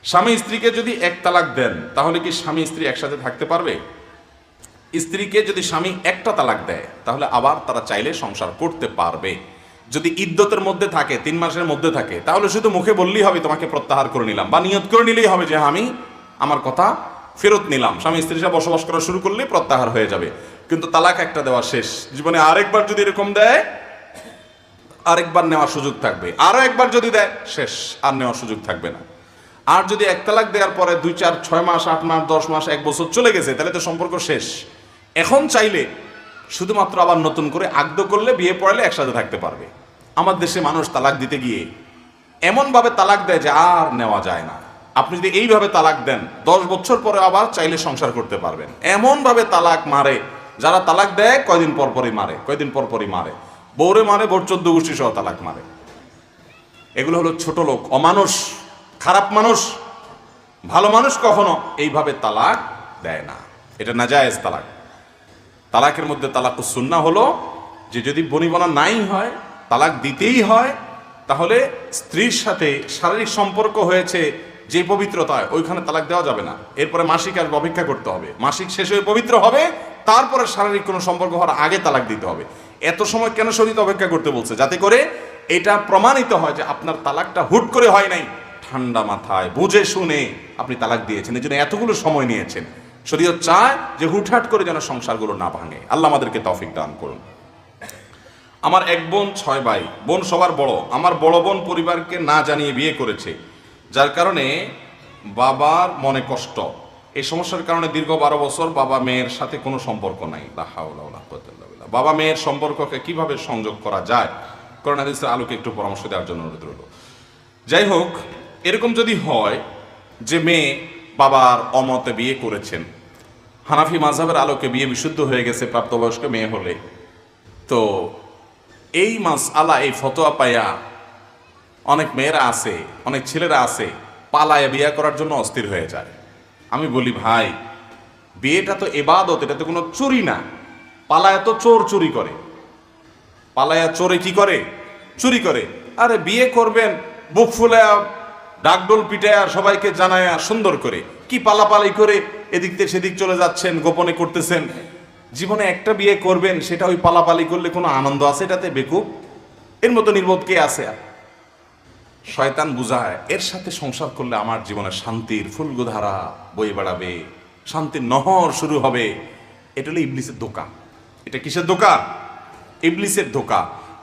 স্বামী স্ত্রীকে যদি এক তালাক দেন তাহলে কি স্বামী স্ত্রী একসাথে থাকতে পারবে? স্ত্রীকে যদি স্বামী একটা তালাক দেয় তাহলে আবার তারা চাইলে সংসার করতে পারবে। যদি ইদ্যতের মধ্যে থাকে, 3 মাসের মধ্যে থাকে, তাহলে শুধু মুখে বললেই হবে তোমাকে প্রত্যাহার করে নিলাম, বা নিয়ত করে নিলেই হবে যে আমি আমার কথা ফেরত নিলাম। স্বামী স্ত্রীর সাথে বসবাস করা শুরু করলে প্রত্যাহার হয়ে যাবে। কিন্তু তালাক একটা দেওয়া শেষ। জীবনে আরেকবার যদি এরকম দেয়, আরেকবার নেওয়ার সুযোগ থাকবে, আরো একবার যদি দেয় শেষ, আর নেওয়ার সুযোগ থাকবে না। আর যদি এক তালাক দেওয়ার পরে 2, 4, 6 মাস, 8 মাস, 10 মাস, 1 বছর চলে গেছে, তাহলে তো সম্পর্ক শেষ। এখন চাইলে শুধুমাত্র আবার নতুন করে আগদ করলে, বিয়ে পড়ালে একসাথে থাকতে পারবে। আমার দেশে মানুষ তালাক দিতে গিয়ে এমনভাবে তালাক দেয় যে আর নেওয়া যায় না। আপনি যদি এইভাবে তালাক দেন, 10 বছর পরে আবার চাইলে সংসার করতে পারবেন। এমনভাবে তালাক মারে, যারা তালাক দেয় কয়দিন পর পরই মারে, বউরে মারে, বউর 14 গোষ্ঠী সহ তালাক মারে। এগুলো হলো ছোট লোক, অমানুষ, খারাপ মানুষ। ভালো মানুষ কখনো এইভাবে তালাক দেয় না। এটা নাজায়েজ তালাক। তালাকের মধ্যে তালাকুস সুন্নাহ হলো যে যদি বনিবনা নাই হয়, তালাক দিতেই হয়, তাহলে স্ত্রীর সাথে শারীরিক সম্পর্ক হয়েছে যে পবিত্রতায়, ওইখানে তালাক দেওয়া যাবে না। এরপরে মাসিক আসবে, অপেক্ষা করতে হবে, মাসিক শেষ হয়ে পবিত্র হবে, তারপরে শারীরিক কোনো সম্পর্ক হওয়ার আগে তালাক দিতে হবে। এত সময় কেন শরীয়ত অপেক্ষা করতে বলছে? যাতে করে এটা প্রমাণিত হয় যে আপনার তালাকটা হুট করে হয় নাই, ঠান্ডা মাথায় বুঝে শুনে আপনি তালাক দিয়েছেন, এই জন্য এতগুলো সময় নিয়েছেন। শরীয়ত চায় যে হুটহাট করে যেন সংসারগুলো না ভাঙে। আল্লাহ আমাদেরকে তৌফিক দান করুন। আমার 1 বোন 6 ভাই। বোন সবার বড়। আমার বড় বোন পরিবারকে না জানিয়ে বিয়ে করেছে, যার কারণে বাবার মনে কষ্ট। এই সমস্যার কারণে দীর্ঘ 12 বছর বাবা মেয়ের সাথে কোনো সম্পর্ক নাই। লা হাওলা ওয়ালা কুওয়াতা ইল্লা বিল্লাহ। বাবা মেয়ের সম্পর্ককে কিভাবে সংযোগ করা যায়, কোরআন হাদিসের আলোকে একটু পরামর্শ দেওয়ার জন্য অনুরোধ রইল। যাই হোক, এরকম যদি হয় যে মেয়ে বাবার অমতে বিয়ে করেছেন, হানাফি মাযহাবের আলোকে বিয়ে বিশুদ্ধ হয়ে গেছে প্রাপ্তবয়স্ক মেয়ে হলে, তো এই মাসআলা, এই ফতোয়া পায়া অনেক মেয়েরা আছে, অনেক ছেলেরা আছে, পালায়া বিয়ে করার জন্য অস্থির হয়ে যায়। আমি বলি ভাই, বিয়েটা তো ইবাদত, এটা তো কোনো চুরি না। পালায়া তো চোর চুরি করে, পালায়া চোরে কি করে? চুরি করে। আরে বিয়ে করবেন বুক ফুলায়া, ডাকডোল পিটায়া, সবাইকে জানায়া সুন্দর করে, কি পালাপালি করে এদিক থেকে সেদিক চলে যাচ্ছেন, গোপনে করতেছেন। জীবনে একটা বিয়ে করবেন, সেটা ওই পালাপালি করলে কোনো আনন্দ আছে এটাতে? বেকুব, এর মতো নির্বোধ কে আছে? শয়তান বুঝায় এর সাথে সংসার করলে আমার জীবনে শান্তির ফুলগোধারা বয়ে বেড়াবে, শান্তির নহর শুরু হবে। এটা হলো ইবলিসের ধোঁকা। এটা কিসের ধোঁকা? ইবলিসের ধোঁকা।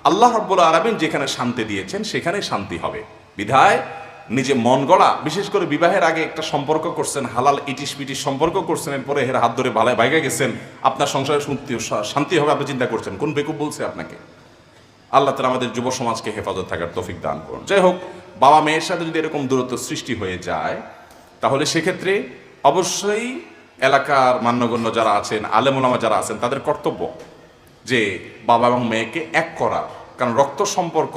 আল্লাহ রাব্বুল আলামিন যেখানে শান্তি দিয়েছেন সেখানে শান্তি হবে। বিধায় নিজে মন গড়া, বিশেষ করে বিবাহের আগে একটা সম্পর্ক করছেন, হালাল ইটিস পিটিস সম্পর্ক করছেন, এরপরে এর হাত ধরে ভালো বাইকে গেছেন, আপনার সংসারে শান্তি হবে, আপনি চিন্তা করছেন। কোন বেকুব বলছে আপনাকে? আল্লাহ তাআলা আমাদের যুব সমাজকে হেফাজত থাকার তৌফিক দান করুন। যাই হোক, বাবা মেয়ের সাথে যদি এরকম দূরত্ব সৃষ্টি হয়ে যায়, তাহলে সেক্ষেত্রে অবশ্যই এলাকার মান্যগণ্য যারা আছেন, আলেম ওলামা যারা আছেন, তাদের কর্তব্য যে বাবা এবং মেয়েকে এক করা। কারণ রক্ত সম্পর্ক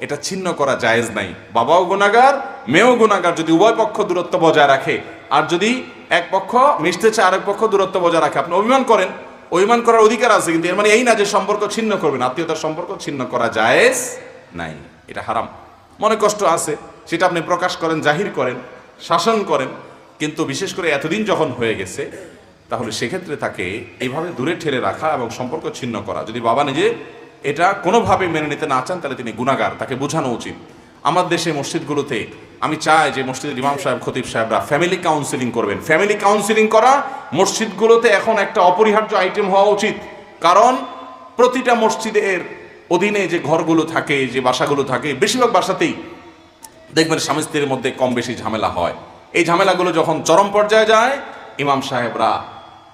এটা ছিন্ন করা জায়েজ নাই। বাবাও গুনাহগার, মেয়েও গুনাহগার যদি উভয় পক্ষ দূরত্ব বজায় রাখে। আর যদি এক পক্ষ মিশতে চায়, আরেক পক্ষ দূরত্ব বজায় রাখে, আপনি অভিমান করেন, অভিমান করার অধিকার আছে, কিন্তু এর মানে এই না যে সম্পর্ক ছিন্ন করবেন। আত্মীয়তার সম্পর্ক ছিন্ন করা জায়েজ নাই, এটা হারাম। মনে কষ্ট আছে, সেটা আপনি প্রকাশ করেন, জাহির করেন, শাসন করেন, কিন্তু বিশেষ করে এতদিন যখন হয়ে গেছে, তাহলে সেক্ষেত্রে তাকে এইভাবে দূরে ঠেলে রাখা এবং সম্পর্ক ছিন্ন করা। যদি বাবা নিজে এটা কোনোভাবে মেনে নিতে না চান, তাহলে তিনি গুনাহগার, তাকে বোঝানো উচিত। আমার দেশে মসজিদগুলোতে আমি চাই যে মসজিদের ইমাম সাহেব, খতিব সাহেবরা ফ্যামিলি কাউন্সিলিং করবেন। ফ্যামিলি কাউন্সিলিং করা মসজিদগুলোতে এখন একটা অপরিহার্য আইটেম হওয়া উচিত। কারণ প্রতিটা মসজিদের অধীনে যে ঘরগুলো থাকে, যে বাসাগুলো থাকে, বেশিরভাগ বাসাতেই দেখবেন স্বামী স্ত্রীর মধ্যে কম বেশি ঝামেলা হয়। এই ঝামেলাগুলো যখন চরম পর্যায়ে যায়, ইমাম সাহেবরা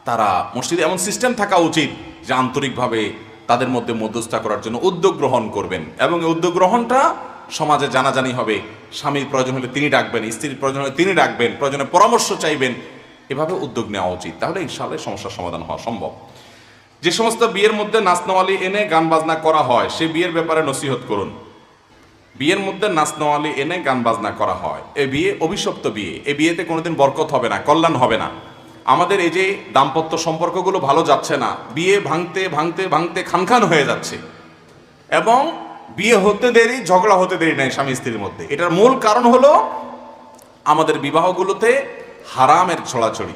তারা মসজিদে এমন সিস্টেম থাকা উচিত যে আন্তরিকভাবে তাদের মধ্যে মধ্যস্থতা করার জন্য উদ্যোগ গ্রহণ করবেন, এবং এই উদ্যোগ গ্রহণটা সমাজে জানাজানি হবে। স্বামীর প্রয়োজন হলে তিনি ডাকবেন, স্ত্রীর প্রয়োজন হলে তিনি ডাকবেন, প্রয়োজনে পরামর্শ চাইবেন, এভাবে উদ্যোগ নেওয়া উচিত। তাহলে ইনশাআল্লাহ সমস্যার সমাধান হওয়া সম্ভব। যে সমস্ত বিয়ের মধ্যে নাচনাওয়ালি এনে গান বাজনা করা হয়, সে বিয়ের ব্যাপারে নসিহত করুন। বিয়ের মধ্যে নাচনাওয়ালি এনে গান বাজনা করা হয়, এ বিয়ে অভিশপ্ত বিয়ে। এই বিয়েতে কোনোদিন বরকত হবে না, কল্যাণ হবে না। আমাদের এই যে দাম্পত্য সম্পর্কগুলো ভালো যাচ্ছে না, বিয়ে ভাঙতে ভাঙতে ভাঙতে খানখান হয়ে যাচ্ছে, এবং বিয়ে হতে দেরি, ঝগড়া হতে দেরি নাই স্বামী স্ত্রীর মধ্যে। এটার মূল কারণ হলো আমাদের বিবাহগুলোতে হারামের ছড়াছড়ি।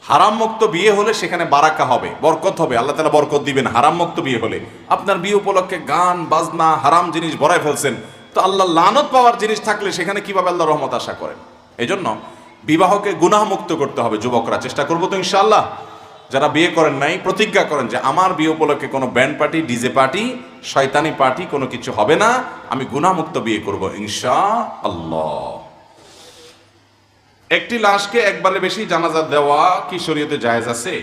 হারাম মুক্ত বিয়ে হলে সেখানে বারাকা হবে, বরকত হবে, আল্লাহ তাআলা বরকত দিবেন। হারাম মুক্ত বিয়ে হলে আপনার বিয়ে উপলক্ষে গান বাজনা হারাম জিনিস ভরায় ফেলছেন, তো আল্লাহ লানত পাওয়ার জিনিস থাকলে সেখানে কিভাবে আল্লাহ রহমত আশা করেন? এই জন্য বিবাহকে গুনাহ মুক্ত করতে হবে। যুবকরা চেষ্টা করবো তো ইনশাআল্লাহ। যারা বিয়ে করেন নাই প্রতিজ্ঞা করেন যে আমার বিয়ে উপলক্ষে কোনো ব্যান্ড পার্টি, ডিজে পার্টি, শয়তানি পার্টি কোনো কিছু হবে না, আমি গুনাহমুক্ত বিয়ে করব ইনশাআল্লাহ। একটি লাশকে একবারে বেশি জানাজা দেওয়া কি শরীয়তে জায়েজ আছে?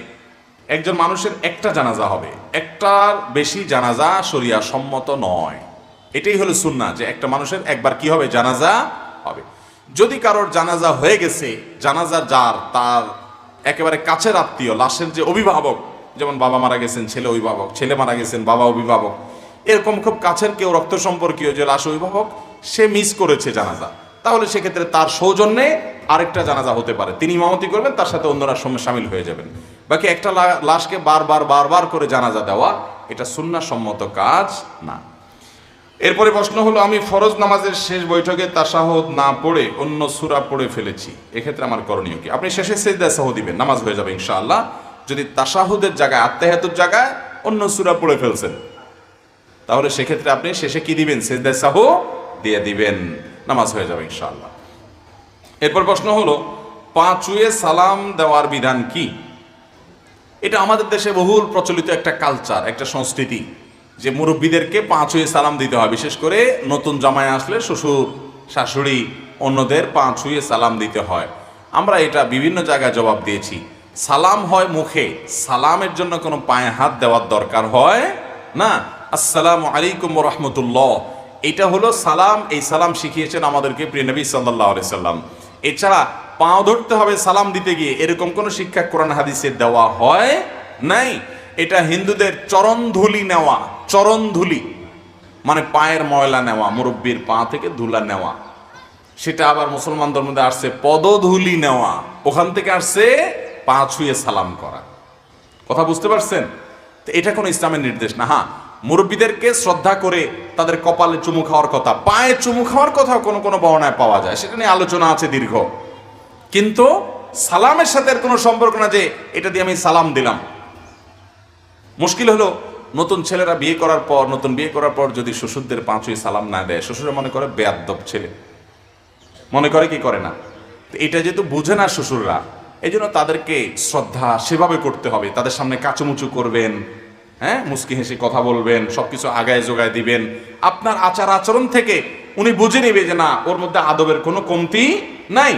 একজন মানুষের একটা জানাজা হবে, একটার বেশি জানাজা শরিয়া সম্মত নয়। এটাই হলো সুন্নাহ যে একটা মানুষের একবার কি হবে, জানাজা হবে। যদি কারোর জানাজা হয়ে গেছে, জানাজা যার তার একেবারে কাছের আত্মীয়, লাশের যে অভিভাবক, যেমন বাবা মারা গেছেন ছেলে অভিভাবক, ছেলে মারা গেছেন বাবা অভিভাবক, এরকম খুব কাছের কেউ রক্ত সম্পর্কীয় যে লাশ অভিভাবক, সে মিস করেছে জানাজা, তাহলে সেক্ষেত্রে তার সৌজন্যে আরেকটা জানাজা হতে পারে, তিনি ইমামতি করবেন, তার সাথে অন্যরা শামিল হয়ে যাবেন। বাকি একটা লাশকে বারবার করে জানাজা দেওয়া এটা সুন্নাহ সম্মত কাজ না। এরপরে প্রশ্ন হলো, আমি ফরজ নামাজের শেষ বৈঠকে তাশাহুদ না পড়ে অন্য সূরা পড়ে ফেলেছি, এক্ষেত্রে আমার করণীয় কি? আপনি শেষে সিজদা সাহু দিবেন, নামাজ হয়ে যাবে ইনশাআল্লাহ। যদি তাশাহুদের জায়গায়, আত্তাহিয়াতুর জায়গায় অন্য সূরা পড়ে ফেলছেন, তাহলে সেক্ষেত্রে আপনি শেষে কি দিবেন, সিজদা সাহু দিয়ে দিবেন, নামাজ হয়ে যাবে ইনশাআল্লাহ। এরপর প্রশ্ন হলো, পা ছুঁয়ে সালাম দেওয়ার বিধান কি? এটা আমাদের দেশে বহুল প্রচলিত একটা কালচার, একটা সংস্কৃতি যে মুরব্বীদেরকে পা ছুঁয়ে সালাম দিতে হয়। বিশেষ করে নতুন জামাই আসলে শ্বশুর শাশুড়ি অন্যদের পা ছুঁয়ে সালাম দিতে হয়। আমরা এটা বিভিন্ন জায়গায় জবাব দিয়েছি। সালাম হয় মুখে, সালামের জন্য কোনো পায়ে হাত দেওয়ার দরকার হয় না। আসসালামু আলাইকুম ওয়া রাহমাতুল্লাহ, এটা হলো সালাম। এই সালাম শিখিয়েছেন আমাদেরকে প্রিয় নবী সাল্লাল্লাহু আলাইহি সাল্লাম। এছাড়া পাও ধরতে হবে সালাম দিতে গিয়ে, এরকম কোনো শিক্ষা কোরআন হাদিসে দেওয়া হয় নাই। এটা হিন্দুদের চরণধুলি নেওয়া, চরণধুলি মানে পায়ের ময়লা নেওয়া, মুরব্বীর পা থেকে ধুলা নেওয়া। সেটা আবার মুসলমানদের মধ্যে আসছে পদধুলি নেওয়া, ওখান থেকে আসছে পা ছুঁয়ে সালাম করা। কথা বুঝতে পারছেন? তো এটা কোনো ইসলামের নির্দেশ না। হ্যাঁ, মুরব্বীদেরকে শ্রদ্ধা করে তাদের কপালে চুমু খাওয়ার কথা, পায়ে চুমু খাওয়ার কথা কোনো কোনো বর্ণনায় পাওয়া যায়, সেটা নিয়ে আলোচনা আছে দীর্ঘ। কিন্তু সালামের সাথে এর কোনো সম্পর্ক না যে এটা দিয়ে আমি সালাম দিলাম। মুশকিল হলো নতুন ছেলেরা বিয়ে করার পর যদি শ্বশুরদের পা ছুঁয়ে সালাম না দেয়, শ্বশুরা মনে করে বেয়াদ্দব ছেলে, মনে করে কি করে না। এটা যেহেতু বুঝে না শ্বশুররা, এই জন্য তাদেরকে শ্রদ্ধা সেভাবে করতে হবে। তাদের সামনে কাচুমুচু করবেন, হ্যাঁ, মুস্কি হেসে কথা বলবেন, সবকিছু আগায় জোগায় দিবেন। আপনার আচার আচরণ থেকে উনি বুঝে নেবে যে না, ওর মধ্যে আদবের কোনো কমতি নাই,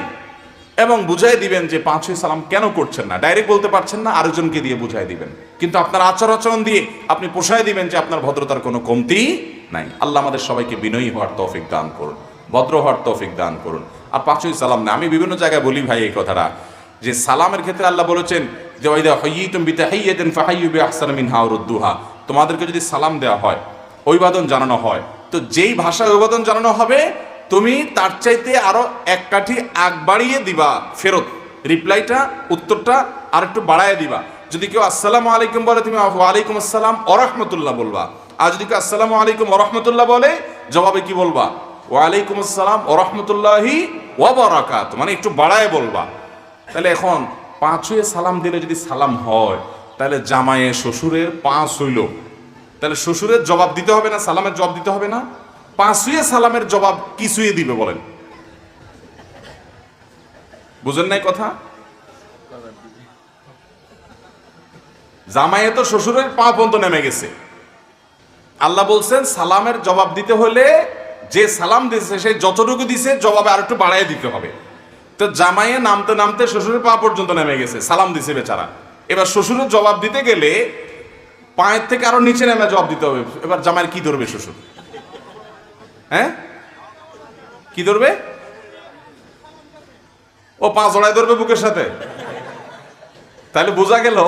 এবং বুঝাই দিবেন যে পা ছুঁয়ে সালাম কেন করছেন না। ডাইরেক্ট বলতে পারছেন না, আরেকজনকে দিয়ে বুঝাই দিবেন, কিন্তু আপনার আচার আচরণ দিয়ে আপনি পোষায় দিবেন যে আপনার ভদ্রতার কোনো কমতি নাই। আল্লাহ আমাদের সবাইকে বিনয়ী হওয়ার তৌফিক দান করুন, ভদ্র হওয়ার তৌফিক দান করুন। আর পা ছুঁয়ে সালাম না, আমি বিভিন্ন জায়গায় বলি ভাই এই কথাটা, যে সালামের ক্ষেত্রে আল্লাহ বলেছেন যে ওয়াইদা হাইয়িতুম বিতাহিয়াতিন ফাহাইয়ু বিআহসানি মিনহা আও রুদ্দুহা, তোমাদেরকে যদি সালাম দেওয়া হয়, অভিবাদন জানানো হয়, তো যেই ভাষায় অভিবাদন জানানো হবে তুমি তার চাইতে আরো এক কাঠি আগ বাড়িয়ে দিবা, ফেরত রিপ্লাইটা, উত্তরটা আর একটু বাড়ায় দিবা। যদি কেউ আসসালামু আলাইকুম বলে, তুমি ওয়ালাইকুম আসসালাম ওয়া রাহমাতুল্লাহ বলবা। আর যদি কেউ আসসালামু আলাইকুম ওয়া রাহমাতুল্লাহ বলে, জবাবে কি বলবা? ওয়ালাইকুম আসসালাম ওয়া রাহমাতুল্লাহি ওয়া বারাকাতুহু, মানে একটু বাড়ায় বলবা। তাহলে এখন পা ছুঁয়ে সালাম দিলে যদি সালাম হয়, তাহলে জামাইয়ে শ্বশুরের পা ছুঁইল, তাহলে শ্বশুরের জবাব দিতে হবে না, সালামের জবাব দিতে হবে না? পা ছুঁয়ে সালামের জবাব কি ছুঁয়ে দিবে বলেন? বুঝেন নাই কথা? জামাইয়ে তো শ্বশুরের পা পর্যন্ত নেমে গেছে। আল্লাহ বলছেন সালামের জবাব দিতে হলে যে সালাম দিছে সে যতটুকু দিছে জবাবে আর একটু বাড়ায় দিতে হবে। তো জামাইয়ে নামতে নামতে শ্বশুরের পা পর্যন্ত নেমে গেছে, সালাম দিছে বেচারা। এবার শ্বশুরের জবাব দিতে গেলে পায়ের থেকে আরো নিচে নেমে জবাব দিতে হবে। এবার জামাইয়ের কি ধরবে শ্বশুর? হ্যাঁ, কি ধরবে? ও পা জড়ায় ধরবে বুকের সাথে। তাহলে বোঝা গেল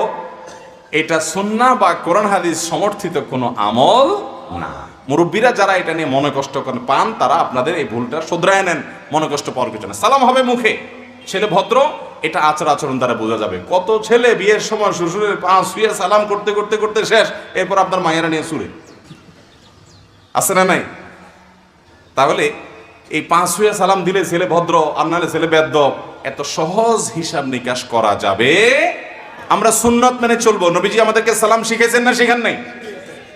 এটা সুন্নাহ বা কোরআন হাদিস সমর্থিত কোনো আমল না। মুরব্বীরা যারা এটা নিয়ে মনে কষ্ট পান, তারা আপনাদের এই ভুলটা শুধরায় নেন, মনে কষ্ট পাওয়ার কিছু না। সালাম হবে মুখে, ছেলে ভদ্র, এটা আচার আচরণ দ্বারা বোঝা যাবে। কত ছেলে বিয়ের সময় শ্বশুরের পা ছুঁয়ে সালাম করতে করতে করতে শেষ, এরপর আপনার মায়েরা নিয়ে ছুড়ে, আছে না নাই? তাহলে এই 5 হইয়া সালাম দিলে ছেলে ভদ্র আর নাহলে ছেলে বেয়াদব, এত সহজ হিসাব নিকাশ করা যাবে? আমরা সুন্নত মেনে চলবো। নবীজি আমাদেরকে সালাম শিখেছেন না শিখান নাই?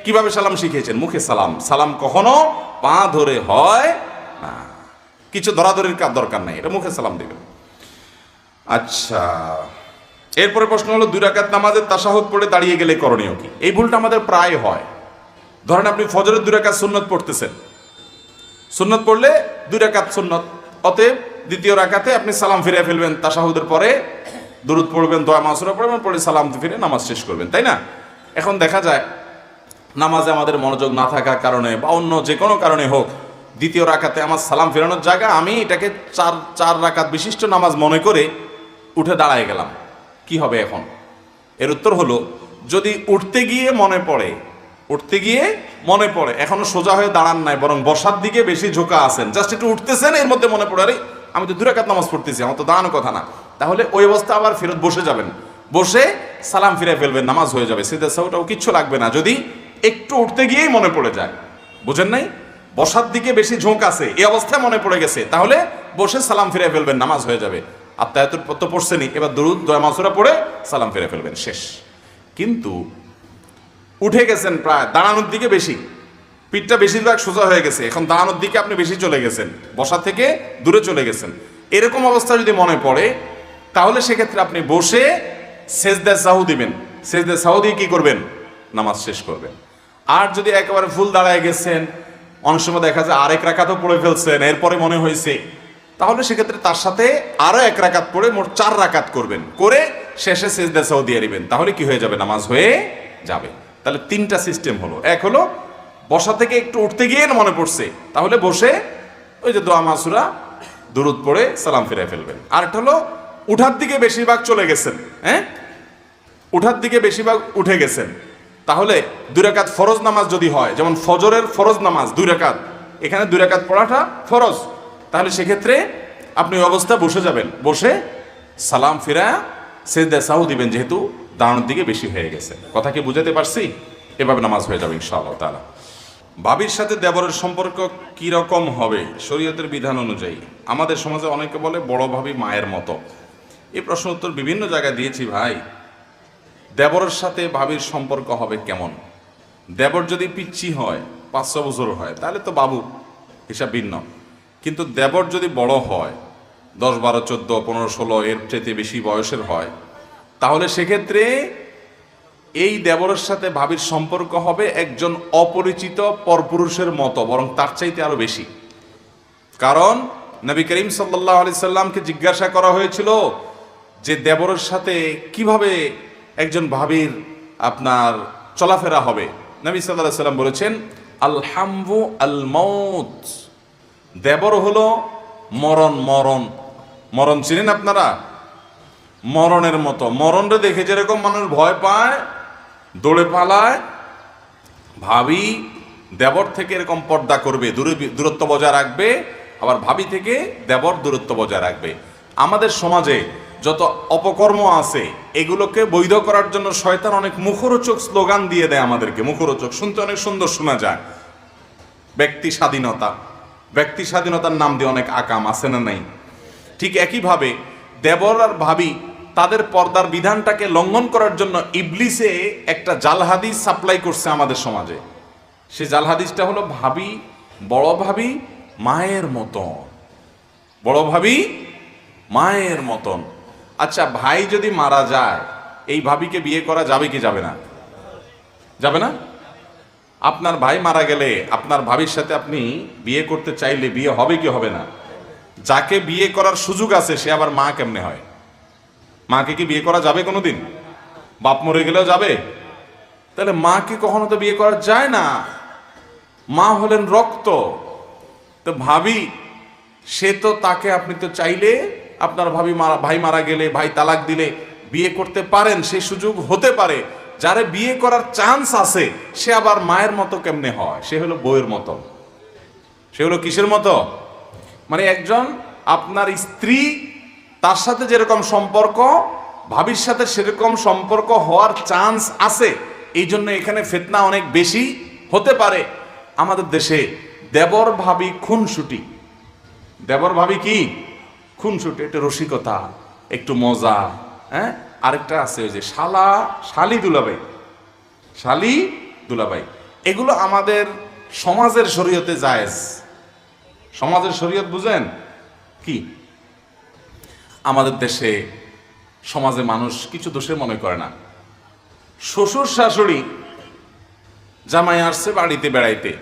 কিভাবে সালাম শিখিয়েছেন? মুখে সালাম। সালাম কখনো পা ধরে হয় না, কিছু ধরাধরির কাজ দরকার নাই, এটা মুখে সালাম দিবেন। আচ্ছা, এরপরে প্রশ্ন হলো 2 রাকাত নামাজের তাশাহুদ পড়ে দাঁড়িয়ে গেলে করণীয় কি? এই ভুলটা আমাদের প্রায় হয়। ধরেন আপনি ফজরের 2 রাকাত সুন্নত পড়তেছেন, সুন্নত পড়লে 2 রাকাত সুন্নত, অতএব দ্বিতীয় রাকাতে আপনি সালাম ফিরে ফেলবেন, তাশাহুদের পরে দুরূদ পড়বেন, দোয়া মাসুরা পড়বেন, পড়ে সালাম ফিরে নামাজ শেষ করবেন, তাই না? এখন দেখা যায় নামাজে আমাদের মনোযোগ না থাকার কারণে বা অন্য যে কোনো কারণে হোক, দ্বিতীয় রাকাতে আমার সালাম ফেরানোর জায়গা আমি এটাকে 4 রাকাত বিশিষ্ট নামাজ মনে করে উঠে দাঁড়ায় গেলাম। কি হবে এখন? এর উত্তর হলো, যদি উঠতে গিয়ে মনে পড়ে এখনো সোজা হয়ে দাঁড়ান নাই, বরং বসার দিকে বেশি ঝোঁকা আছেন, জাস্ট একটু উঠতেছেন, এর মধ্যে মনে পড়ে আরে আমি তো 2 রাকাত নামাজ পড়তেছি, আমার তো দাঁড়ানোর কথা না, তাহলে ওই অবস্থা আবার ফেরত বসে যাবেন, বসে সালাম ফিরে ফেলবেন, নামাজ হয়ে যাবে, সিধা সাউটাও কিচ্ছু লাগবে না। যদি একটু উঠতে গিয়েই মনে পড়ে যায়, বুঝেন নাই, বসার দিকে বেশি ঝোঁক আছে, এই অবস্থায় মনে পড়ে গেছে, তাহলে বসে সালাম ফিরে ফেলবেন, নামাজ হয়ে যাবে। আত্মায়াতুর তো পড়ছেনই, এবার দুরূদ দোয়া মাসুরা পড়ে সালাম ফিরে ফেলবেন, শেষ। কিন্তু উঠে গেছেন প্রায় দাঁড়ানোর দিকে বেশি, পিঠটা বেশিরভাগ সোজা হয়ে গেছে, এখন দাঁড়ানোর দিকে আপনি বেশি চলে গেছেন, বসা থেকে দূরে চলে গেছেন, এরকম অবস্থা যদি মনে পড়ে, তাহলে সেক্ষেত্রে আপনি বসে সেজদা সাহু দিবেন, সেজদা সাহু দিয়ে কি করবেন? নামাজ শেষ করবেন। আর যদি একেবারে ফুল দাঁড়ায় গেছেন, অনেক সময় দেখা যায় আরেক রাকাতও পড়ে ফেলছেন, এরপরে মনে হয়েছে, তাহলে সেক্ষেত্রে তার সাথে আরো 1 রাকাত পড়ে মোট 4 রাকাত করবেন, করে শেষে সেজদা সাহু দিয়ে দিবেন, তাহলে কি হয়ে যাবে? নামাজ হয়ে যাবে। তাহলে 3টা সিস্টেম হলো। এক হলো বসা থেকে একটু উঠতে গিয়ে মনে পড়ছে, তাহলে বসে ওই যে দোয়া মাসুরা দুরূদ পড়ে সালাম ফিরে ফেলবেন। আরেকটা হলো উঠার দিকে বেশিরভাগ চলে গেছেন, উঠার দিকে বেশিরভাগ উঠে গেছেন, তাহলে 2 রাকাত ফরজ নামাজ যদি হয়, যেমন ফজরের ফরজ নামাজ 2 রাকাত, এখানে 2 রাকাত পড়াটা ফরজ, তাহলে সেক্ষেত্রে আপনি ওই অবস্থা বসে যাবেন, বসে সালাম ফিরা সেজদা সাহু দিবেন, যেহেতু দাঁড়ানোর দিকে বেশি হয়ে গেছে। কথা কি বুঝাতে পারছি? এভাবে নামাজ হয়ে যাবে ইনশাআল্লাহ তাআলা। ভাবির সাথে দেবরের সম্পর্ক কি রকম হবে শরীয়তের বিধান অনুযায়ী? আমাদের সমাজে অনেকে বলে বড় ভাবি মায়ের মতো। এই প্রশ্ন উত্তর বিভিন্ন জায়গায় দিয়েছি ভাই। দেবরের সাথে ভাবির সম্পর্ক হবে কেমন? দেবর যদি পিচ্ছি হয়, 5-6 বছর হয়, তাহলে তো বাবু, হিসাব ভিন্ন। কিন্তু দেবর যদি বড় হয়, 10, 12, 14, 15, 16 এর চাইতে বেশি বয়সের হয়, তাহলে সেক্ষেত্রে এই দেবরের সাথে ভাবির সম্পর্ক হবে একজন অপরিচিত পরপুরুষের মতো, বরং তার চাইতে আরো বেশি। কারণ নবী করিম সাল্লাল্লাহু আলাইহি সাল্লামকে জিজ্ঞাসা করা হয়েছিল যে দেবরের সাথে কিভাবে একজন ভাবির আপনার চলাফেরা হবে। নবী সাল্লাল্লাহু আলাইহি সাল্লাম বলেছেন, আল হামু আল মাউত, দেবর হলো মরণ। মরণ চিনেন আপনারা? মরণের মতো, মরণরে দেখে যেরকম মানুষ ভয় পায়, দৌড়ে পালায়, ভাবি দেবর থেকে এরকম পর্দা করবে, দূরত্ব বজায় রাখবে, আবার ভাবি থেকে দেবর দূরত্ব বজায় রাখবে। আমাদের সমাজে যত অপকর্ম আছে এগুলোকে বৈধ করার জন্য শয়তান অনেক মুখরোচক স্লোগান দিয়ে দেয় আমাদেরকে, মুখরোচক, শুনতে অনেক সুন্দর শোনা যায়। ব্যক্তি স্বাধীনতার নাম দিয়ে অনেক আকাম আছে না নাই? ঠিক একইভাবে দেবর আর ভাবি তাদের পর্দার বিধানটাকে লঙ্ঘন করার জন্য ইবলিসে একটা জাল হাদিস সাপ্লাই করছে আমাদের সমাজে। সে জাল হাদিসটা হলো বড় ভাবি মায়ের মতন, বড় ভাবি মায়ের মতন। আচ্ছা, ভাই যদি মারা যায়, এই ভাবিকে বিয়ে করা যাবে কি যাবে না? যাবে না? আপনার ভাই মারা গেলে আপনার ভাবির সাথে আপনি বিয়ে করতে চাইলে বিয়ে হবে কি হবে না? যাকে বিয়ে করার সুযোগ আছে সে আবার মা কেমনে হয়? মাকে কি বিয়ে করা যাবে কোনোদিন? বাপ মরে গেলেও যাবে? তাহলে মাকে কখনো তো বিয়ে করা যায় না। মা হলেন রক্ত। তো ভাবি, সে তো তাকে আপনি তো চাইলে আপনার ভাই মারা গেলে, ভাই তালাক দিলে বিয়ে করতে পারেন, সেই সুযোগ হতে পারে। যারে বিয়ে করার চান্স আছে সে আবার মায়ের মতো কেমনে হয়? সে হলো বউয়ের মতো। সে হলো কিসের মতো? মানে একজন আপনার স্ত্রী, তার সাথে যেরকম সম্পর্ক ভাবির সাথে সেরকম সম্পর্ক হওয়ার চান্স আছে। এই জন্য এখানে ফিতনা অনেক বেশি হতে পারে। আমাদের দেশে দেবর ভাবি খুনসুটি, দেবর ভাবি কি খুনসুটি, একটু রসিকতা, একটু মজা। হ্যাঁ, আরেকটা আছে ওই যে শালা শালি দুলাভাই, শালি দুলাভাই, এগুলো আমাদের সমাজের শরীয়তে জায়েজ। সমাজের শরীয়ত বুঝেন কি? আমাদের দেশে সমাজে মানুষ কিছু দোষে মনে করে না। শ্বশুর শাশুড়ি জামাই আসছে বাড়িতে বেড়াইতে,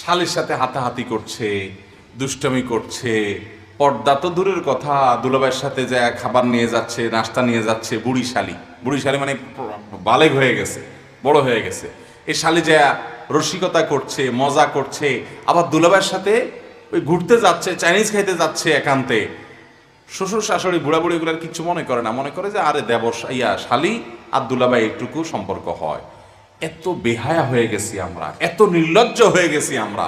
শালির সাথে হাতাহাতি করছে, দুষ্টমি করছে, পর্দা তো দূরের কথা, দুলাভাইয়ের সাথে যা খাবার নিয়ে যাচ্ছে, নাস্তা নিয়ে যাচ্ছে। বুড়ি শালি, বুড়ি শালি মানে বালেগ হয়ে গেছে, বড় হয়ে গেছে। এই শালি যা রসিকতা করছে, মজা করছে, আবার দুলাভাইয়ের সাথে ওই ঘুরতে যাচ্ছে, চাইনিজ খাইতে যাচ্ছে একান্তে। শ্বশুর শাশুড়ি বুড়া বুড়ি এগুলার কিচ্ছু মনে করে না, মনে করে যে আরে দেবর শালি আর দুলাভাই একটুকু সম্পর্ক হয়। এত বেহায়া হয়ে গেছি আমরা, এত নির্লজ্জ হয়ে গেছি আমরা,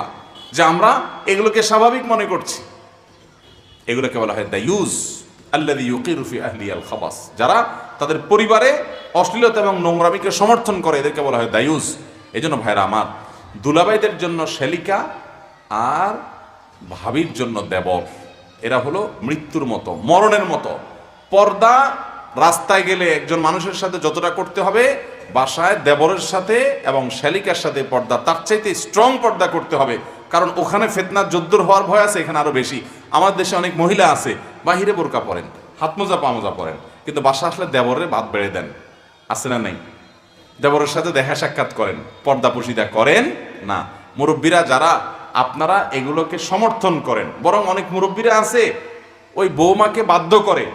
যে আমরা এগুলোকে স্বাভাবিক মনে করছি। এগুলোকে বলা হয় দায়ুস, আল্লাযী ইউকিরু ফি আহলিয়াল খাবাস। যারা তাদের পরিবারে অশ্লীলতা এবং নোংরামিকে সমর্থন করে, এদেরকে বলা হয় দায়ুস। এই জন্য ভাইরা আমার, দুলাভাইদের জন্য শ্যালিকা আর ভাবির জন্য দেবর, এরা হলো মৃত্যুর মতো, মরণের মতো। পর্দা রাস্তায় গেলে একজন মানুষের সাথে যতটা করতে হবে, বাসায় দেবরের সাথে এবং শ্যালিকার সাথে পর্দা তার চাইতে স্ট্রং পর্দা করতে হবে। কারণ ওখানে ফিতনা যদ্দুর হওয়ার ভয় আছে, এখানে আরো বেশি। আমার দেশে অনেক মহিলা আছে বাহিরে বোরকা পরেন, হাত মোজা পা মোজা পরেন, কিন্তু বাসা আসলে দেবরের ভাত বেড়ে দেন, আছে না নাই? দেবরের সাথে দেখা সাক্ষাৎ করেন, পর্দা পুশিদা করেন না। মুরব্বীরা যারা, আপনারা এগুলোকে সমর্থন করেন। বরং অনেক মুরব্বীরা আছে ওই বৌমাকে বাধ্য করে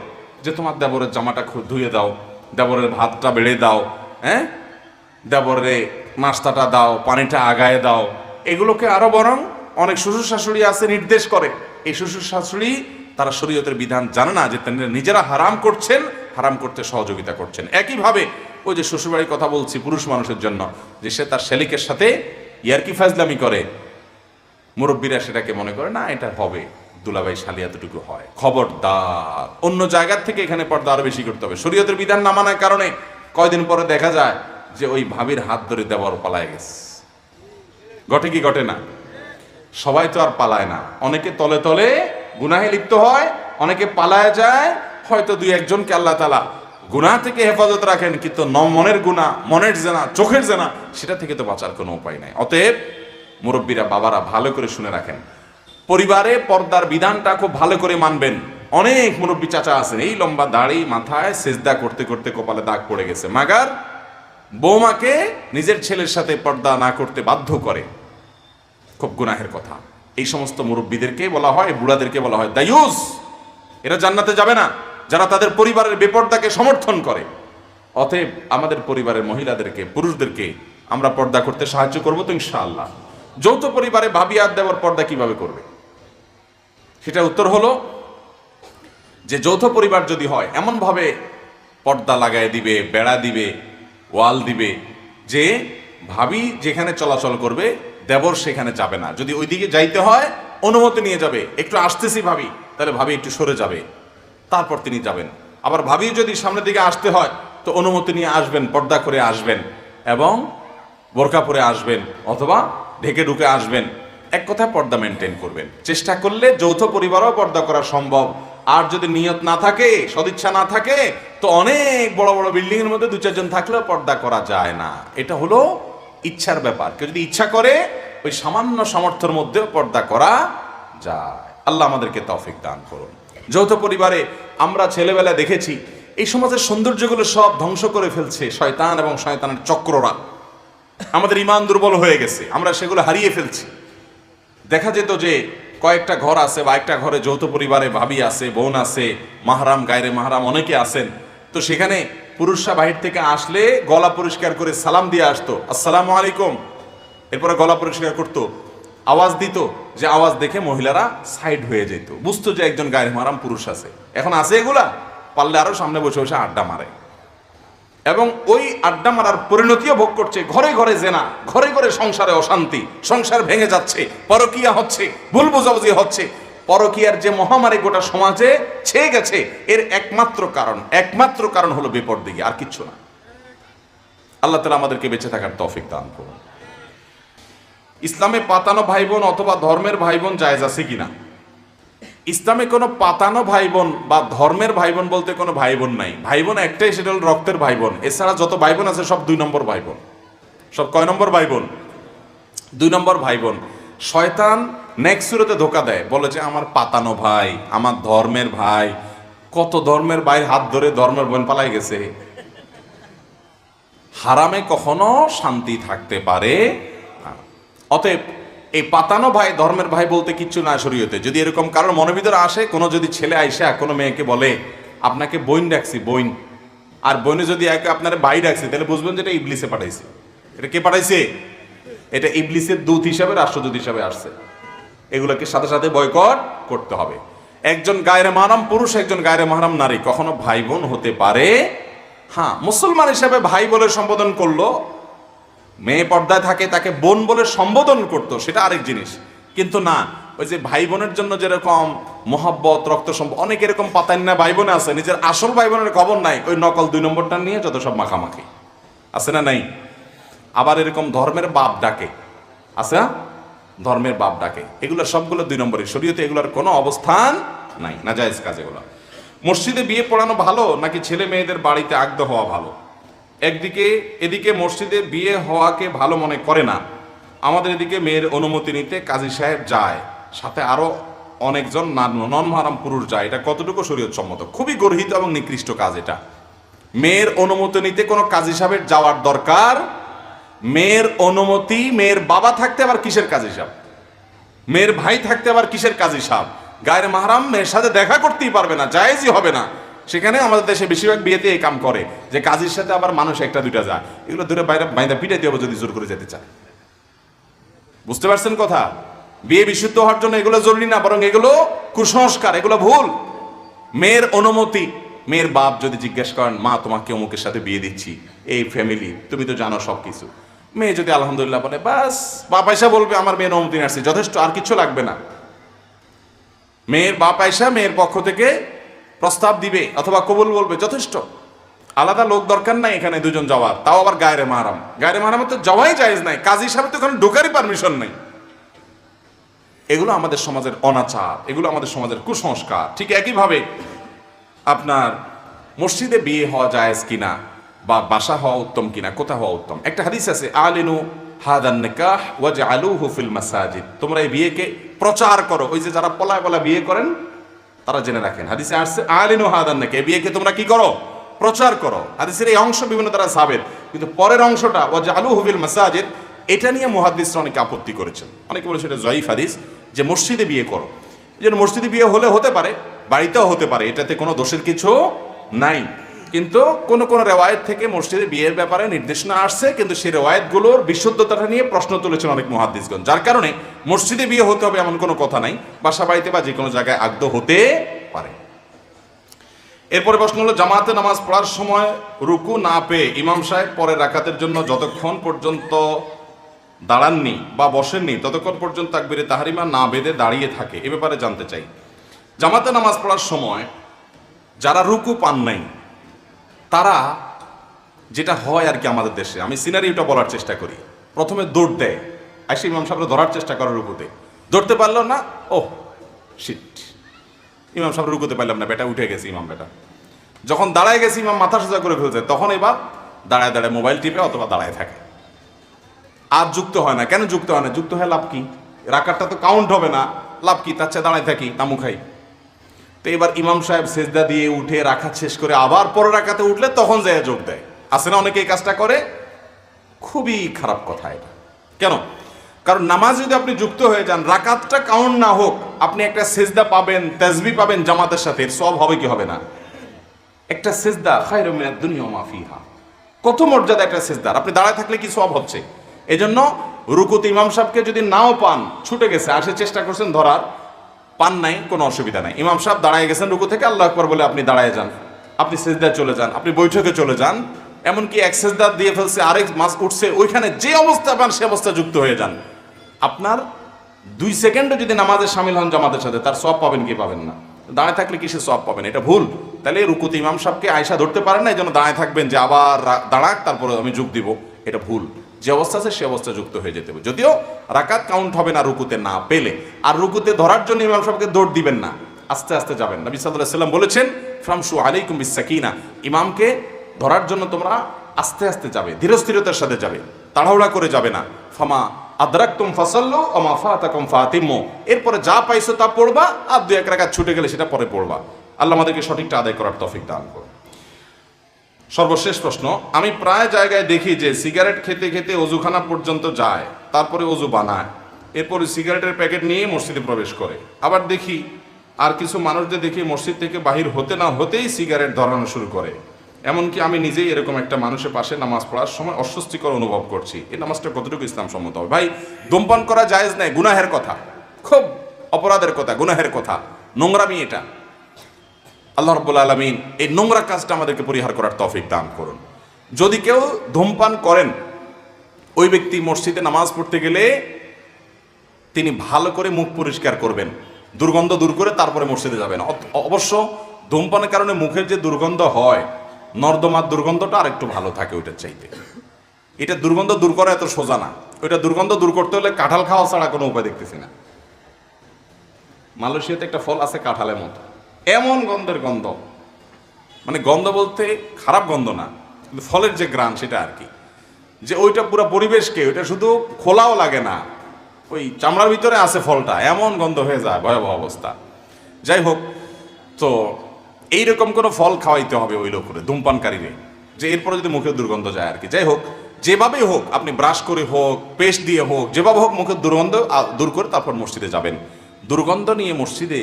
যে তোমার দেবরের জামাটা ধুয়ে দাও, দেবরের ভাতটা বেড়ে দাও, হ্যাঁ, দেবরে নাস্তাটা দাও, পানিটা আগায় দাও। এগুলোকে আরো বরং অনেক শ্বশুর শাশুড়ি আছে নির্দেশ করে। এই শ্বশুর শাশুড়ি তারা শরীয়তের বিধান জানে না, যে নিজেরা হারাম করছেন, হারাম করতে সহযোগিতা করছেন। একইভাবে ওই যে শ্বশুরবাড়ির কথা বলছি পুরুষ মানুষের জন্য, যে সে তার শ্যালিকের সাথে ইয়ারকি ফাজলামি করে, মুরব্বীরা সেটাকে মনে করে না এটা হবে, দুলাভাই শালি এতটুকু হয়। খবরদার, অন্য জায়গার থেকে এখানে পর্দা আরো বেশি করতে হবে। শরীয়তের বিধান না মানার কারণে কয়দিন পরে দেখা যায় যে ওই ভাবির হাত ধরে দেবর পালায় গেছে। ঘটে কি ঘটে না? সবাই তো আর পালায় না, অনেকে তলে তলে গুনাহে লিপ্ত হয়, অনেকে পালায় যায়। হয়তো দুই একজনকে আল্লাহ তাআলা গুনাহ থেকে হেফাজত রাখেন, কিন্তু মনের গুনাহ, মনের জেনা, চোখের জেনা, সেটা থেকে তো বাঁচার কোনো উপায় নাই। অতএব মুরব্বীরা, বাবারা ভালো করে শুনে রাখেন, পরিবারে পর্দার বিধানটা খুব ভালো করে মানবেন। অনেক মুরব্বী চাচা আছেন, এই লম্বা দাড়ি, মাথায় সেজদা করতে করতে কপালে দাগ পড়ে গেছে, মাগার বৌমাকে নিজের ছেলের সাথে পর্দা না করতে বাধ্য করে। খুব গুনাহের কথা। এই সমস্ত মুরব্বীদেরকে বলা হয়, বুড়াদেরকে বলা হয় দায়ুস। এরা জান্নাতে যাবে না যারা তাদের পরিবারের বেপর্দাকে সমর্থন করে। অতএব আমাদের পরিবারের মহিলাদেরকে, পুরুষদেরকে আমরা পর্দা করতে সাহায্য করবো তো ইনশাআল্লাহ। যৌথ পরিবারে ভাবি আর দেবর পর্দা কিভাবে করবে? সেটা উত্তর হলো যে যৌথ পরিবার যদি হয়, এমন ভাবে পর্দা লাগায় দিবে, বেড়া দিবে, ওয়াল দিবে, যে ভাবি যেখানে চলাচল করবে দেবর সেখানে যাবে না। যদি ওইদিকে যাইতে হয় অনুমতি নিয়ে যাবে, একটু আসতেছি ভাবি, তাহলে ভাবি একটু সরে যাবে, তারপর তিনি যাবেন। আবার ভাবি যদি সামনের দিকে আসতে হয় তো অনুমতি নিয়ে আসবেন, পর্দা করে আসবেন এবং বোরকা পরে আসবেন, অথবা ঢেকে ঢুকে আসবেন। এক কথায় পর্দা মেনটেন করবেন। চেষ্টা করলে যৌথ পরিবারও পর্দা করা সম্ভব। আর যদি নিয়ত না থাকে, সদিচ্ছা না থাকে, তো অনেক বড় বড় বিল্ডিং এর মধ্যে দু চারজন থাকলেও পর্দা করা যায় না। এটা হলো ইচ্ছার ব্যাপার। কেউ যদি ইচ্ছা করে ওই সামান্য সামর্থ্যের মধ্যেও পর্দা করা যায়। আল্লাহ আমাদেরকে তৌফিক দান করুন। যৌথ পরিবারে আমরা ছেলেবেলা দেখেছি এই সমাজের সৌন্দর্যগুলো সব ধ্বংস করে ফেলছে শয়তান এবং শয়তানের চক্ররা। আমাদের ঈমান দুর্বল হয়ে গেছে, আমরা সেগুলো হারিয়ে ফেলছি। দেখা যেত যে কয়েকটা ঘর আছে বা একটা ঘরে যৌথ পরিবারে ভাবি আছে, বোন আছে, মাহরাম, গায়রে মাহরাম অনেকে আছেন। তো সেখানে পুরুষরা বাহির থেকে আসলে গলা পরিষ্কার করে সালাম দিয়ে আসতো, আসসালামু আলাইকুম। এরপরে গলা পরিষ্কার করতো, আওয়াজ দিত, যে আওয়াজ দেখে মহিলারা সাইড হয়ে যেত, বুঝতো যে একজন গায়রে মাহরাম পুরুষ আছে। এখন আছে এগুলা? পারলে আরো সামনে বসে বসে আড্ডা মারে, এবং ওই আড্ডা মারার পরিণতিও ভোগ করছে। ঘরে ঘরে জেনা, ঘরে ঘরে সংসারে অশান্তি, সংসার ভেঙে যাচ্ছে, পরকীয়া হচ্ছে, ভুল বোঝাবুঝি হচ্ছে। পরকীয়ার যে মহামারী গোটা সমাজে ছেয়ে গেছে, এর একমাত্র কারণ হলো বেপরদিগি, আর কিচ্ছু না। আল্লাহ তাআলা আমাদেরকে বেঁচে থাকার তৌফিক দান করুন। ইসলামে পাতানো ভাই বোন অথবা ধর্মের ভাই বোন জায়েজ আছে কিনা? ইসলামে কোনো পাতানো ভাই বোন বা ধর্মের ভাই বোন বলতে কোনো ভাই বোন নাই। ভাই বোন একটাই, সেটা হল রক্তের ভাই বোন। এছাড়া যত ভাই বোন আছে সব 2 নম্বর ভাই বোন। সব কয় নম্বর ভাই বোন? 2 নম্বর ভাই বোন। শয়তান নেক্সট সুরতে ধোকা দেয়, বলে যে আমার পাতানো ভাই, আমার ধর্মের ভাই। কত ধর্মের ভাইয়ের হাত ধরে ধর্মের বোন পালাই গেছে। হারামে কখনো শান্তি থাকতে পারে না। অতএব এই পাতানো ভাই, ধর্মের ভাই বলতে কিচ্ছু না শরীয়তে। যদি এরকম কারোর মনের ভিতরে আসে, কোনো যদি ছেলে আইসা কোনো মেয়েকে বলে আপনাকে বইন ডাকছি, বইন, আর বইনে যদি একে আপনার ভাই ডাকছে, তাহলে বুঝবেন যে এটা ইবলিসে পাঠাইছে। এটা কে পাঠাইছে? এটা ইবলিসের দূত হিসাবে, রাষ্ট্রদূত হিসাবে আসছে। এগুলোকে সাথে সাথে বয়কট করতে হবে। একজন গায়রে মাহরাম পুরুষ, একজন গায়রে মাহরাম নারী কখনো ভাই বোন হতে পারে। হ্যাঁ, মুসলমান হিসাবে ভাই বলে সম্বোধন করলো, মেয়ে পর্দায় থাকে তাকে বোন বলে সম্বোধন করতো, সেটা আরেক জিনিস। কিন্তু না, ওই যে ভাই বোনের জন্য যেরকম মোহাব্বত, রক্ত সম্পর্ক, অনেক এরকম পাতায় না ভাই বোনে আছে, নিজের আসল ভাই বোনের খবর নাই, ওই নকল 2 নম্বরটা নিয়ে যত সব মাখামাখি আছে না নাই? আবার এরকম ধর্মের বাপ ডাকে, আছে না? ধর্মের বাপ ডাকে, এগুলো সবগুলো 2 নম্বরই। শরীয়তে এগুলোর কোনো অবস্থান নাই, নাজায়েজ কাজ এগুলো। মসজিদে বিয়ে পড়ানো ভালো নাকি ছেলে মেয়েদের বাড়িতে আগদ হওয়া ভালো? এদিকে মসজিদে বিয়ে হওয়াকে ভালো মনে করে না, আমাদের এদিকে মেয়ের অনুমতি নিতে কাজী সাহেব যায়, সাথে আরো অনেকজন নন মাহরাম পুরুষ যায়। এটা কতটুকু শরীয়ত সম্মত? খুবই গর্হিত এবং নিকৃষ্ট কাজ এটা। মেয়ের অনুমতি নিতে কোনো কাজী সাহেবের যাওয়ার দরকার? মেয়ের অনুমতি, মেয়ের বাবা থাকতে আবার কিসের কাজী সাহেব? মেয়ের ভাই থাকতে আবার কিসের কাজী সাহেব? গায়ের মাহরাম মেয়ের সাথে দেখা করতেই পারবে না, জায়েজই হবে না। সেখানে আমাদের দেশে বেশিরভাগ বিয়েতে এই কাম করে যে কাজীর সাথে আবার মানুষ 1-2টা যায়। এগুলো ধরে বাইরে বাইন্দা পিটাইতে হবে যদি জোর করে যেতে চায়। বুঝতে পারছেন কথা? বিয়ে বিশুদ্ধ হওয়ার জন্য এগুলো জরুরি না, বরং এগুলো কুসংস্কার, এগুলো ভুল। মেয়ের অনুমতি, মেয়ের বাপ যদি জিজ্ঞেস করেন মা তোমাকে অমুকের সাথে বিয়ে দিচ্ছি, এই ফ্যামিলি তুমি তো জানো সব কিছু, মেয়ে যদি আলহামদুলিল্লাহ বলে, বাস বাপ আয়সা বলবে আমার মেয়ের অনুমতি আসছে, যথেষ্ট, আর কিছু লাগবে না। মেয়ের বাপ আয়সা মেয়ের পক্ষ থেকে প্রস্তাব দিবে অথবা কবুল বলবে, যথেষ্ট। আলাদা লোক দরকার নাই এখানে 2জন যাওয়ার, তাও আবার গায়রে মাহরাম। গায়রে মাহরামের তো যাওয়াই জায়েজ নাই, কাজী হিসাবে তো ওখানে ঢোকারই পারমিশন নেই। এগুলো আমাদের সমাজের অনাচার, এগুলো আমাদের সমাজের কুসংস্কার। ঠিক একইভাবে আপনার মসজিদে বিয়ে হওয়া জায়েজ কিনা বা বাসা হওয়া উত্তম কিনা, কোথা হওয়া উত্তম? একটা হাদিস আছে, আলিনু হাদান নিকাহ ওয়াজআলুহু ফিল মাসাজিদ, তোমরা এই বিয়েকে প্রচার করো। ওই যে যারা পলায় পলায় বিয়ে করেন তারা জেনে রাখেন, হাদিসে আসছে আলিনু হাদান নিকাহ, এই বিয়েকে তোমরা কি করো? প্রচার করো। হাদিসের এই অংশ বিভিন্ন দ্বারা সাবেত, কিন্তু পরের অংশটা ওয়াজআলুহু ফিল মাসাজিদ, এটা নিয়ে মুহাদ্দিসরা অনেকে আপত্তি করেছেন। অনেকে বলেছে এটা জয়ীফ হাদিস, যে মসজিদে বিয়ে করো। এই জন্য মসজিদে বিয়ে হলে হতে পারে, বাড়িতেও হতে পারে, এটাতে কোনো দোষের কিছু নাই। কিন্তু কোন কোন রেওয়ায়েত থেকে মসজিদে বিয়ের ব্যাপারে নির্দেশনা আসছে, কিন্তু সেই রেওয়ায়েতগুলোর বিশুদ্ধতাটা নিয়ে প্রশ্ন তুলেছেন অনেক মুহাদ্দিসগণ। যার কারণে মসজিদে বিয়ে হতে হবে এমন কোনো কথা নাই, বাসা বাড়িতে বা যে কোনো জায়গায় আগদ হতে পারে। এরপরে প্রশ্ন হলো, জামাতে নামাজ পড়ার সময় রুকু না পেয়ে ইমাম সাহেব পরের রাকাতের জন্য যতক্ষণ পর্যন্ত দাঁড়াননি বা বসেননি ততক্ষণ পর্যন্ত তাকবীরে তাহরিমা না বেঁধে দাঁড়িয়ে থাকে, এ ব্যাপারে জানতে চাই। জামাতে নামাজ পড়ার সময় যারা রুকু পান নাই, তারা যেটা হয় আর কি আমাদের দেশে, আমি সিনারিওটা বলার চেষ্টা করি, প্রথমে দৌড় দেয়, আসে ইমাম সাহেবরা ধরার চেষ্টা করে রুকুতে, ধরতে পারলো না, ও শিট, ইমাম সাহেব রুকুতে পারলাম না, বেটা উঠে গেছে ইমাম বেটা। যখন দাঁড়ায় গেছে, ইমাম মাথা সোজা করে ফেলছে, তখন এবার দাঁড়ায় দাঁড়ায় মোবাইল টিপে অথবা দাঁড়ায় থাকে, আর যুক্ত হয় না। কেন যুক্ত হয় না? যুক্ত হয় লাভ কি? রাকাতটা তো কাউন্ট হবে না, লাভ কি? তার চেয়ে দাঁড়ায় থাকি, তামু খাই। তো এবার ইমাম সাহেব সেজদা দিয়ে উঠে রাকাত শেষ করে আবার পরের রাকাতে উঠলে তখন যায় যোগ দেয়। আছে না অনেকে এই কাজটা করে? খুবই খারাপ কথা এটা। কেন? কারণ নামাজ যদি আপনি যুক্ত হয়ে যান, রাকাতটা কাউন্ট না হোক, আপনি একটা সেজদা পাবেন, তাসবিহ পাবেন জামাতের সাথে, সব হবে কি হবে না? একটা সেজদা খায়রুম মিনাদ দুনিয়া ওয়া মা ফিহা, কত মর্যাদা একটা সেজদার, আপনি দাঁড়ায় থাকলে কি সওয়াব হচ্ছে। এজন্য রুকুতে ইমাম সাহেবকে যদি নাও পান, ছুটে গেছে, আসে চেষ্টা করছেন ধরার, পান নাই, কোনো অসুবিধা নাই। ইমাম সাহেব দাঁড়ায় গেছেন রুকু থেকে, আল্লাহু আকবার বলে আপনি দাঁড়ায় যান, আপনি সেজদায় চলে যান, আপনি বৈঠকে চলে যান, এমনকি এক সেজদা দিয়ে ফেলছে, আরেক মাস উঠছে, ওইখানে যে অবস্থা পান সে অবস্থা যুক্ত হয়ে যান। আপনার 2 সেকেন্ডও যদি নামাজে শামিল হন জামাতের সাথে, তার সওয়াব পাবেন কি পাবেন না? দাঁড়ায় থাকলে কিসে সওয়াব পাবেন? এটা ভুল। তাহলে রুকুতে ইমাম সাহেবকে আয়সা ধরতে পারেন না, এই জন্য দাঁড়ায় থাকবেন যে আবার দাঁড়াক তারপরে আমি যোগ দিব, এটা ভুল। যে অবস্থা আছে সে অবস্থা যুক্ত হয়ে যেতে হবে, যদিও রাকাত কাউন্ট হবে না রুকুতে না পেলে। আর রুকুতে ধরার জন্য ইমাম সাহেবকে দৌড় দিবেন না, আস্তে আস্তে যাবেন। নবী সাল্লাল্লাহু আলাইহি ওয়াসাল্লাম বলেছেন ফামশু আলাইকুম বিসাকিনা, ইমামকে ধরার জন্য তোমরা আস্তে আস্তে যাবে, ধীরস্থিরতার সাথে যাবে, তাড়াহুড়া করে যাবে না। ফামা আদরাকতুম ফাসাল্লু ওয়া মা ফাতাকুম ফাতিমু, এরপরে যা পাইছো তা পড়বা, আর দুই এক রাকাত ছুটে গেলে সেটা পরে পড়বা। আল্লাহ আমাদেরকে সঠিকটা আদায় করার তৌফিক দান করুন। সর্বশেষ প্রশ্ন, আমি প্রায় জায়গায় দেখি যে সিগারেট খেতে খেতে অজুখানা পর্যন্ত যায়, তারপরে অজু বানায়, এরপরে সিগারেটের প্যাকেট নিয়ে মসজিদে প্রবেশ করে। আবার দেখি আর কিছু মানুষদের দেখি মসজিদ থেকে বাহির হতে না হতেই সিগারেট ধরানো শুরু করে। এমনকি আমি নিজেই এরকম একটা মানুষের পাশে নামাজ পড়ার সময় অস্বস্তিকর অনুভব করছি। এই নামাজটা কতটুকু ইসলাম সম্মত হবে? ভাই, ধূমপান করা জায়েজ নাই, গুনাহের কথা, খুব অপরাধের কথা, গুনাহের কথা, নোংরামি এটা। আল্লাহ রাব্বুল আলামিন এই নোংরা কাজটা আমাদেরকে পরিহার করার তৌফিক দান করুন। যদি কেউ ধূমপান করেন, ওই ব্যক্তি মসজিদে নামাজ পড়তে গেলে তিনি ভালো করে মুখ পরিষ্কার করবেন, দুর্গন্ধ দূর করে তারপরে মসজিদে যাবেন। অবশ্য ধূমপানের কারণে মুখের যে দুর্গন্ধ হয়, নর্দমার দুর্গন্ধটা আর একটু ভালো থাকে ওইটার চাইতে। এটা দুর্গন্ধ দূর করা এত সোজা না। ওইটা দুর্গন্ধ দূর করতে হলে কাঁঠাল খাওয়া ছাড়া কোনো উপায় দেখতেছি না। মালয়েশিয়াতে একটা ফল আছে কাঁঠালের মতো, এমন গন্ধের গন্ধ, মানে গন্ধ বলতে খারাপ গন্ধ না, কিন্তু ফলের যে গ্রান সেটা আর কি, যে ওইটা পুরো পরিবেশকে, ওইটা শুধু খোলাও লাগে না, ওই চামড়ার ভিতরে আছে ফলটা, এমন গন্ধ হয়ে যায়, ভয়াবহ অবস্থা। যাই হোক, তো এইরকম কোনো ফল খাওয়াইতে হবে ওই লোকের, ধূমপানকারীরে, যে এরপরে যদি মুখে দুর্গন্ধ যায় আর কি। যাই হোক, যেভাবেই হোক, আপনি ব্রাশ করে হোক, পেস্ট দিয়ে হোক, যেভাবে হোক মুখের দুর্গন্ধ দূর করে তারপর মসজিদে যাবেন। দুর্গন্ধ নিয়ে মসজিদে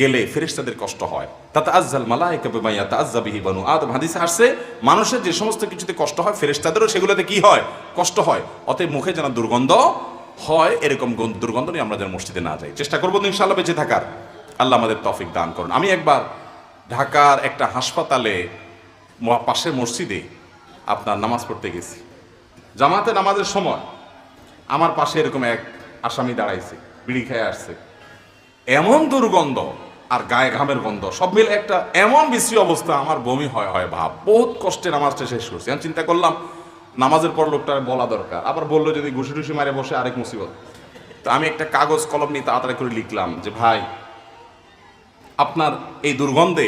গেলে ফেরেশতাদের কষ্ট হয়। তাতাআজ্জাল মালায়েকা বিমা ইয়াতাআজ্জা বিহি বানু আদম, হাদিসে আসছে মানুষের যে সমস্ত কিছুতে কষ্ট হয় ফেরেশতাদেরও সেগুলোতে কি হয়? কষ্ট হয়। অতএব মুখে যেন দুর্গন্ধ হয়, এরকম দুর্গন্ধ নিয়ে আমরা যেন মসজিদে না যাই। চেষ্টা করবো তো ইনশাআল্লাহ বেঁচে থাকার। আল্লাহ আমাদের তৌফিক দান করুন। আমি একবার ঢাকার একটা হাসপাতালে পাশের মসজিদে আপনার নামাজ পড়তে গেছি। জামাতে নামাজের সময় আমার পাশে এরকম এক আসামি দাঁড়াইছে, বিড়ি খেয়ে আসছে, এমন দুর্গন্ধ আর গায়ে ঘামের গন্ধ সব মিলে একটা এমন বিশ্রী অবস্থা, আমার বমি হয় ভাব। বহুত কষ্টে নামাজটা শেষ করছি। আমি চিন্তা করলাম নামাজের পর লোকটা বলা দরকার, আবার বললো যদি ঘুষি টুসি মারে বসে আরেক মুসিবত। তো আমি একটা কাগজ কলম নিয়ে তাড়াতাড়ি করে লিখলাম যে ভাই, আপনার এই দুর্গন্ধে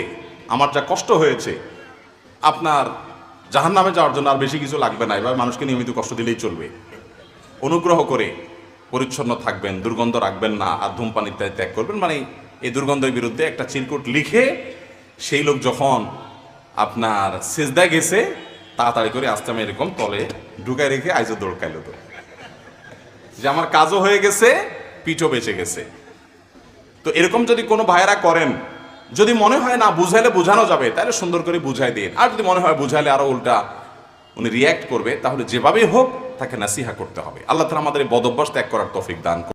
আমার যা কষ্ট হয়েছে, আপনার জাহান্নামে যাওয়ার জন্য আর বেশি কিছু লাগবে না, এবার মানুষকে নিয়মিত কষ্ট দিলেই চলবে। অনুগ্রহ করে পরিচ্ছন্ন থাকবেন, দুর্গন্ধ রাখবেন না, আর ধূমপান ইত্যাদি ত্যাগ করবেন। মানে এই দুর্গন্ধের বিরুদ্ধে একটা চিরকুট লিখে সেই লোক যখন আপনার সেজদায় গেছে, তাড়াতাড়ি করে আসতে আমি এরকম তলে ঢুকায় রেখে আইজো দৌড়কাইল, তো যে আমার কাজও হয়ে গেছে, পিঠও বেঁচে গেছে। তো এরকম যদি কোনো ভাইয়েরা করেন, যদি মনে হয় না বুঝাইলে বোঝানো যাবে, তাহলে সুন্দর করে বুঝাই দিন। আর যদি মনে হয় বুঝাইলে আরো উল্টা উনি রিয়্যাক্ট করবে, তাহলে যেভাবেই হোক তাকে নাসিহা করতে হবে। আল্লাহ তাআলা আমাদের এই বদ অভ্যাস ত্যাগ করার তৌফিক দান করুন।